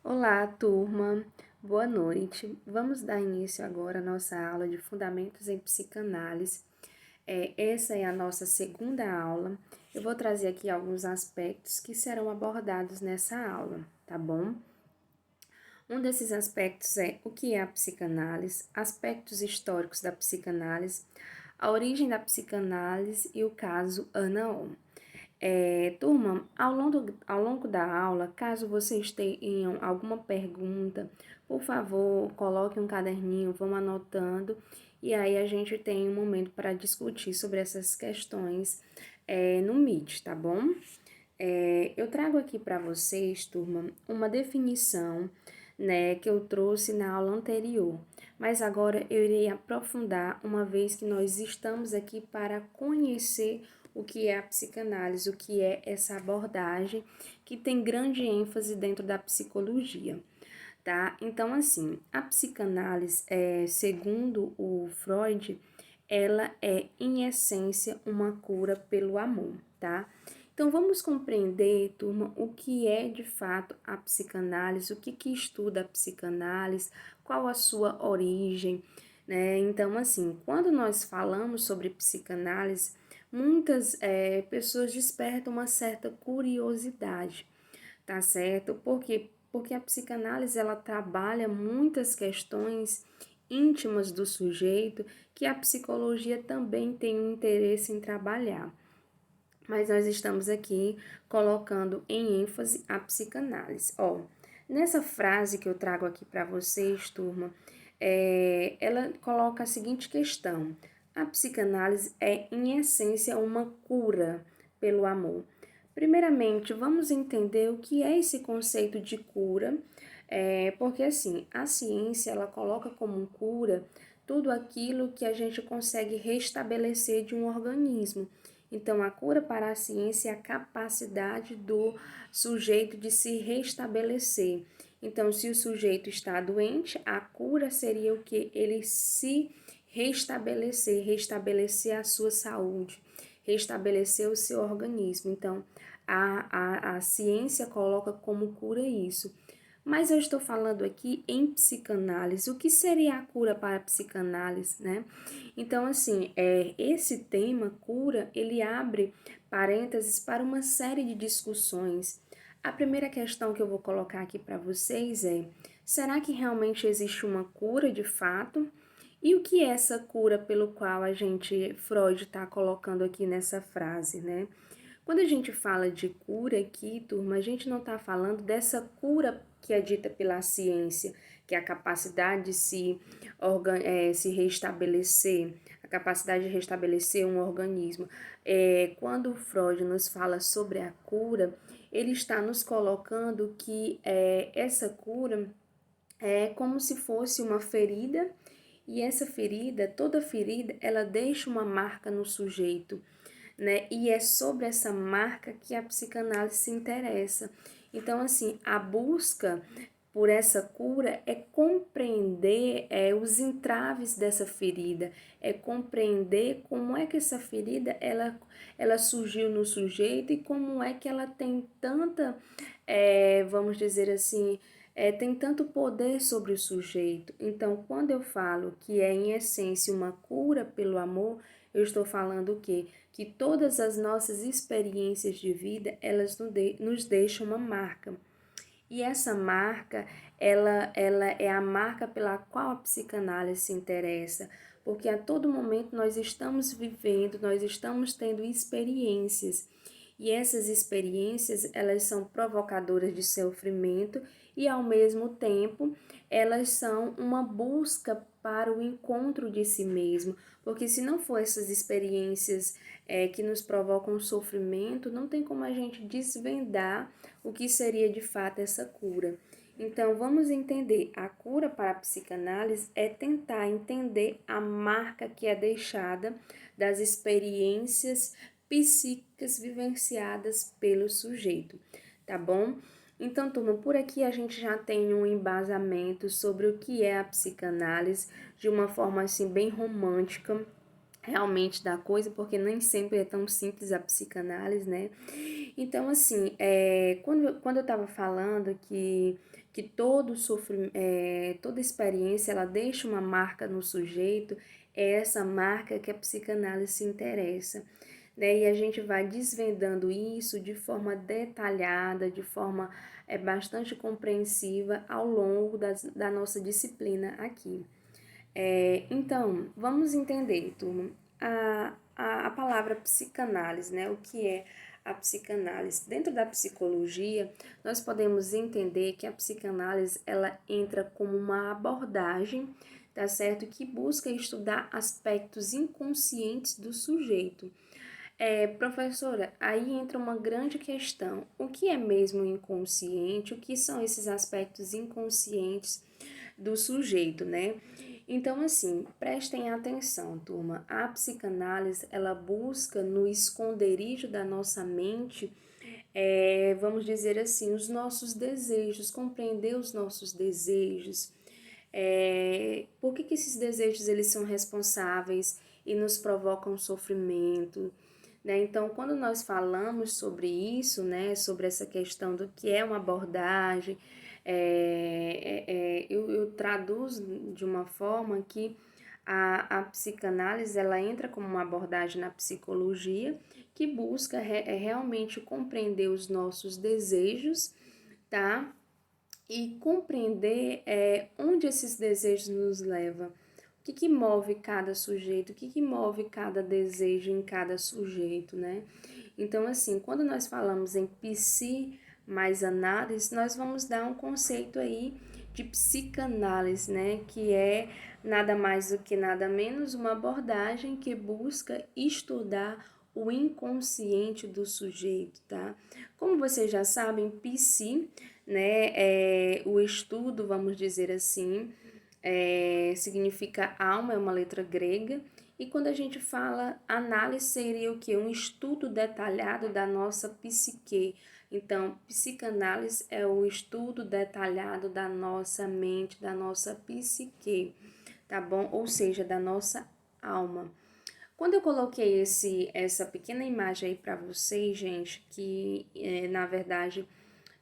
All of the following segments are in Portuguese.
Olá, turma. Boa noite. Vamos dar início agora à nossa aula de Fundamentos em Psicanálise. Essa é a nossa segunda aula. Eu vou trazer aqui alguns aspectos que serão abordados nessa aula, tá bom? Um desses aspectos é o que é a psicanálise, aspectos históricos da psicanálise, a origem da psicanálise e o caso Ana O. Turma, ao longo da aula, caso vocês tenham alguma pergunta, por favor, coloque um caderninho, vamos anotando, e aí a gente tem um momento para discutir sobre essas questões no Meet, tá bom? Eu trago aqui para vocês, turma, uma definição, né, que eu trouxe na aula anterior, mas agora eu irei aprofundar, uma vez que nós estamos aqui para conhecer o que é a psicanálise, o que é essa abordagem que tem grande ênfase dentro da psicologia, tá? Então, assim, a psicanálise, segundo o Freud, ela é, em essência, uma cura pelo amor, tá? Então, vamos compreender, turma, o que é de fato a psicanálise, o que estuda a psicanálise, qual a sua origem, né? Então, assim, quando nós falamos sobre psicanálise, muitas pessoas despertam uma certa curiosidade, tá certo? Porque a psicanálise ela trabalha muitas questões íntimas do sujeito que a psicologia também tem um interesse em trabalhar. Mas nós estamos aqui colocando em ênfase a psicanálise. Ó, nessa frase que eu trago aqui para vocês, turma, ela coloca a seguinte questão: a psicanálise é, em essência, uma cura pelo amor. Primeiramente, vamos entender o que é esse conceito de cura, porque assim, a ciência ela coloca como cura tudo aquilo que a gente consegue restabelecer de um organismo. Então, a cura para a ciência é a capacidade do sujeito de se restabelecer. Então, se o sujeito está doente, a cura seria o que? Ele se restabelecer a sua saúde, restabelecer o seu organismo. Então, a ciência coloca como cura isso. Mas eu estou falando aqui em psicanálise. O que seria a cura para a psicanálise, né? Então, assim, esse tema, cura, ele abre parênteses para uma série de discussões. A primeira questão que eu vou colocar aqui para vocês é: será que realmente existe uma cura de fato? E o que é essa cura pelo qual Freud está colocando aqui nessa frase, né? Quando a gente fala de cura aqui, turma, a gente não está falando dessa cura que é dita pela ciência, que é a capacidade de se restabelecer, a capacidade de restabelecer um organismo. Quando Freud nos fala sobre a cura, ele está nos colocando que essa cura é como se fosse uma ferida, e essa ferida, toda ferida, ela deixa uma marca no sujeito, né? E é sobre essa marca que a psicanálise se interessa. Então, assim, a busca por essa cura é compreender os entraves dessa ferida, é compreender como é que essa ferida ela surgiu no sujeito e como é que ela tem tanta, vamos dizer assim, tem tanto poder sobre o sujeito. Então, quando eu falo que é em essência uma cura pelo amor, eu estou falando o quê? Que todas as nossas experiências de vida, elas nos deixam uma marca. E essa marca, ela é a marca pela qual a psicanálise se interessa, porque a todo momento nós estamos vivendo, nós estamos tendo experiências. E essas experiências, elas são provocadoras de sofrimento e, ao mesmo tempo, elas são uma busca para o encontro de si mesmo, porque se não for essas experiências que nos provocam sofrimento, não tem como a gente desvendar o que seria de fato essa cura. Então, vamos entender, a cura para a psicanálise é tentar entender a marca que é deixada das experiências psíquicas vivenciadas pelo sujeito, tá bom? Então, turma, por aqui a gente já tem um embasamento sobre o que é a psicanálise de uma forma assim bem romântica, realmente da coisa, porque nem sempre é tão simples a psicanálise, né? Então, assim, quando eu estava falando que toda experiência ela deixa uma marca no sujeito, é essa marca que a psicanálise se interessa, né? E a gente vai desvendando isso de forma detalhada, de forma bastante compreensiva ao longo da nossa disciplina aqui. Então, vamos entender, turma, a palavra psicanálise, né? O que é a psicanálise? Dentro da psicologia, nós podemos entender que a psicanálise, ela entra como uma abordagem, tá certo? Que busca estudar aspectos inconscientes do sujeito. Professora, aí entra uma grande questão. O que é mesmo inconsciente? O que são esses aspectos inconscientes do sujeito, né? Então, assim, prestem atenção, turma. A psicanálise, ela busca no esconderijo da nossa mente, vamos dizer assim, os nossos desejos, compreender os nossos desejos. Por que esses desejos eles são responsáveis e nos provocam sofrimento? Né? Então, quando nós falamos sobre isso, né, sobre essa questão do que é uma abordagem, eu traduzo de uma forma que a psicanálise ela entra como uma abordagem na psicologia que busca realmente compreender os nossos desejos, tá? E compreender onde esses desejos nos levam. O que move cada sujeito, o que move cada desejo em cada sujeito, né? Então, assim, quando nós falamos em psi mais análise, nós vamos dar um conceito aí de psicanálise, né? Que é nada mais do que nada menos uma abordagem que busca estudar o inconsciente do sujeito, tá? Como vocês já sabem, psi, né, o estudo, vamos dizer assim, significa alma, é uma letra grega, e quando a gente fala análise, seria o que? Um estudo detalhado da nossa psique. Então, psicanálise é o estudo detalhado da nossa mente, da nossa psique, tá bom? Ou seja, da nossa alma. Quando eu coloquei essa pequena imagem aí para vocês, gente, que na verdade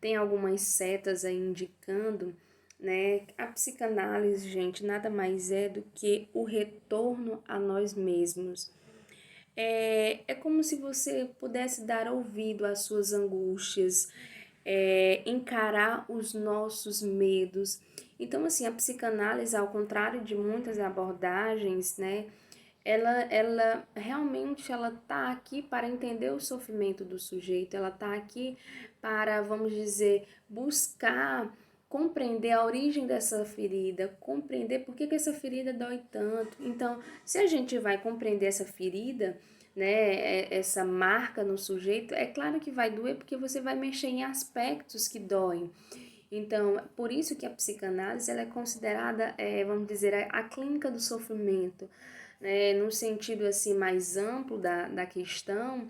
tem algumas setas aí indicando, né? A psicanálise, gente, nada mais é do que o retorno a nós mesmos. É como se você pudesse dar ouvido às suas angústias, encarar os nossos medos. Então, assim, a psicanálise, ao contrário de muitas abordagens, né? Ela realmente ela tá aqui para entender o sofrimento do sujeito, ela tá aqui para, vamos dizer, buscar compreender a origem dessa ferida, compreender por que essa ferida dói tanto. Então, se a gente vai compreender essa ferida, né, essa marca no sujeito, é claro que vai doer porque você vai mexer em aspectos que doem. Então, por isso que a psicanálise ela é considerada, vamos dizer, a clínica do sofrimento, né? No sentido assim mais amplo da questão,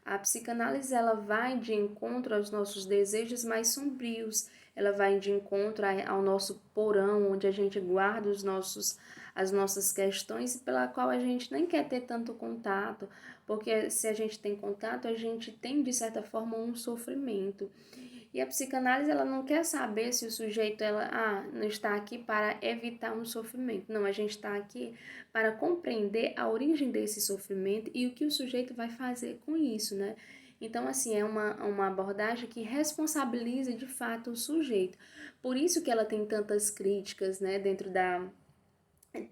a psicanálise ela vai de encontro aos nossos desejos mais sombrios, ela vai de encontro ao nosso porão, onde a gente guarda as nossas questões pela qual a gente nem quer ter tanto contato, porque se a gente tem contato, a gente tem de certa forma um sofrimento. E a psicanálise, ela não quer saber se o sujeito não está aqui para evitar um sofrimento. Não, a gente está aqui para compreender a origem desse sofrimento e o que o sujeito vai fazer com isso, né? Então, assim, é uma abordagem que responsabiliza de fato o sujeito. Por isso que ela tem tantas críticas, né,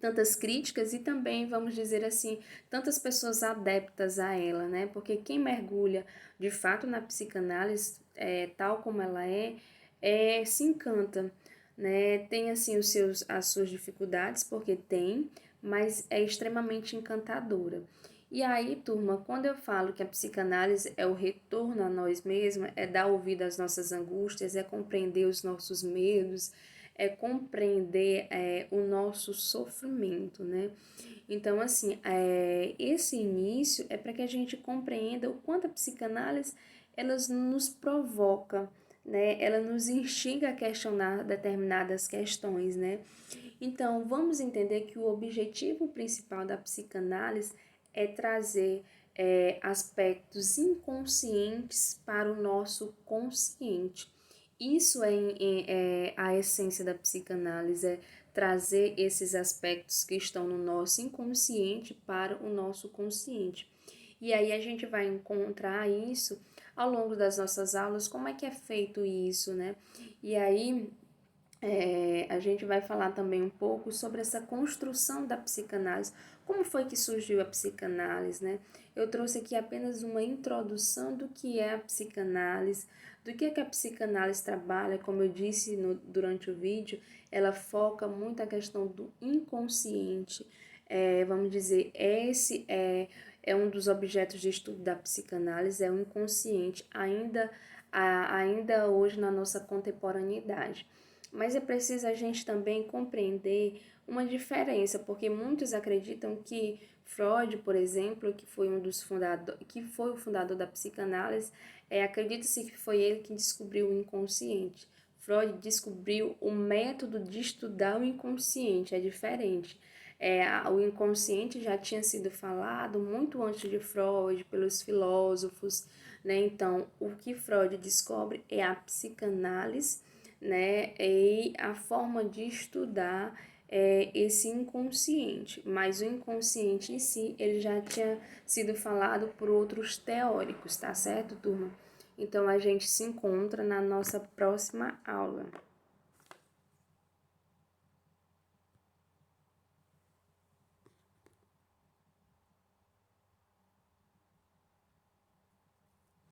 tantas críticas e também, vamos dizer assim, tantas pessoas adeptas a ela, né? Porque quem mergulha de fato na psicanálise, tal como ela se encanta, né? Tem assim as suas dificuldades, porque tem, mas é extremamente encantadora. E aí, turma, quando eu falo que a psicanálise é o retorno a nós mesmos, é dar ouvido às nossas angústias, é compreender os nossos medos, é compreender o nosso sofrimento, né? Então, assim, esse início é para que a gente compreenda o quanto a psicanálise ela nos provoca, né? Ela nos instiga a questionar determinadas questões, né? Então, vamos entender que o objetivo principal da psicanálise é trazer aspectos inconscientes para o nosso consciente. Isso é a essência da psicanálise, é trazer esses aspectos que estão no nosso inconsciente para o nosso consciente. E aí a gente vai encontrar isso ao longo das nossas aulas, como é que é feito isso, né? E aí a gente vai falar também um pouco sobre essa construção da psicanálise. Como foi que surgiu a psicanálise, né? Eu trouxe aqui apenas uma introdução do que é a psicanálise, do que a psicanálise trabalha. Como eu disse durante o vídeo, ela foca muito a questão do inconsciente. Vamos dizer, esse é um dos objetos de estudo da psicanálise, é o inconsciente, ainda hoje na nossa contemporaneidade. Mas é preciso a gente também compreender uma diferença, porque muitos acreditam que Freud, por exemplo, que foi o fundador da psicanálise, acredita-se que foi ele que descobriu o inconsciente. Freud descobriu o método de estudar o inconsciente, é diferente. O inconsciente já tinha sido falado muito antes de Freud, pelos filósofos, né? Então, o que Freud descobre é a psicanálise, né? E a forma de estudar esse inconsciente, mas o inconsciente em si, ele já tinha sido falado por outros teóricos, tá certo, turma? Então, a gente se encontra na nossa próxima aula.